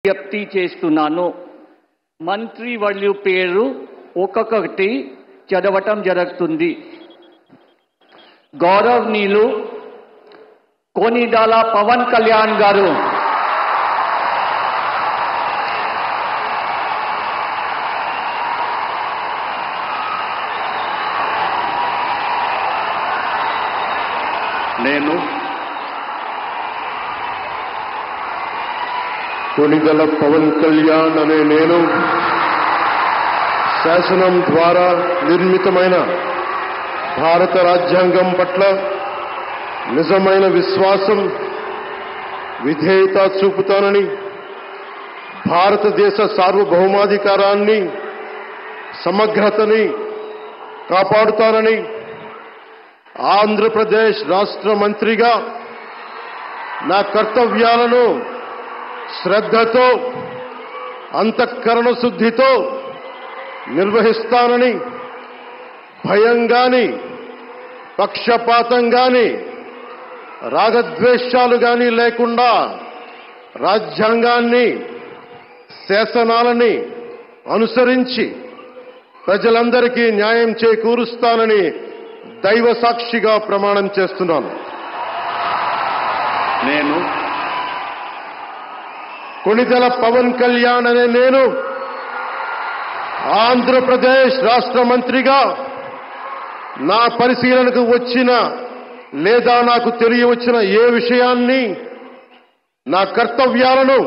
విజ్ఞప్తి చేస్తున్నాను. మంత్రి వర్యుల పేరు ఒక్కొక్కటి చదవటం జరుగుతుంది. గౌరవనీయులు కొనిదెల పవన్ కళ్యాణ్ గారు, నేను కొనిదెల పవన్ కళ్యాణ్ అనే నేను శాసనం ద్వారా నిర్మితమైన భారత రాజ్యాంగం పట్ల నిజమైన విశ్వాసం, విధేయత చూపుతానని, భారతదేశ సార్వభౌమాధికారాన్ని, సమగ్రతని కాపాడుతానని ఆంధ్రప్రదేశ్ రాష్ట్ర మంత్రిగా నా కర్తవ్యాలను శ్రద్ధతో, అంతఃకరణ శుద్ధితో నిర్వహిస్తానని, భయం గాని, పక్షపాతం గాని, రాగద్వేషాలు గాని లేకుండా రాజ్యాంగాన్ని, శాసనాలని అనుసరించి ప్రజలందరికీ న్యాయం చేకూరుస్తానని దైవ సాక్షిగా ప్రమాణం చేస్తున్నాను. నేను కొనిదెల పవన్ కళ్యాణ్ అనే నేను ఆంధ్రప్రదేశ్ రాష్ట్ర మంత్రిగా నా పరిశీలనకు వచ్చిన లేదా నాకు తెలియవచ్చిన ఏ విషయాన్ని, నా కర్తవ్యాలను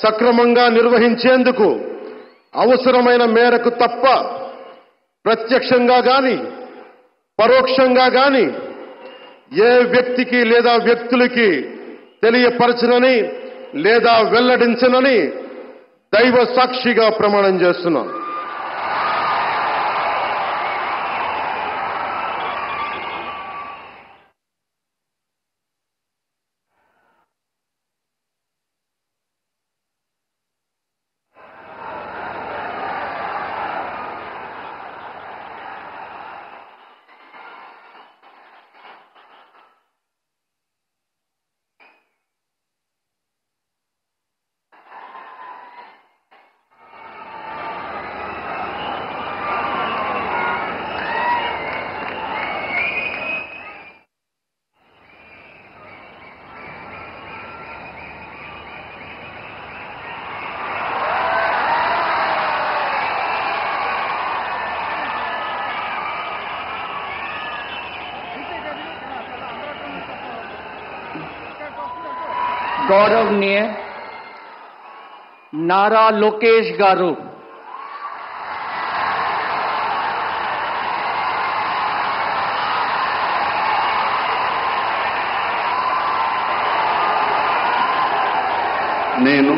సక్రమంగా నిర్వహించేందుకు అవసరమైన మేరకు తప్ప ప్రత్యక్షంగా గాని పరోక్షంగా గాని ఏ వ్యక్తికి లేదా వ్యక్తులకి తెలియపరచనని లేదా వెల్లడించనని దైవ సాక్షిగా ప్రమాణం చేస్తున్నాను. గౌరవనీయ నారా లోకేష్ గారు, నేను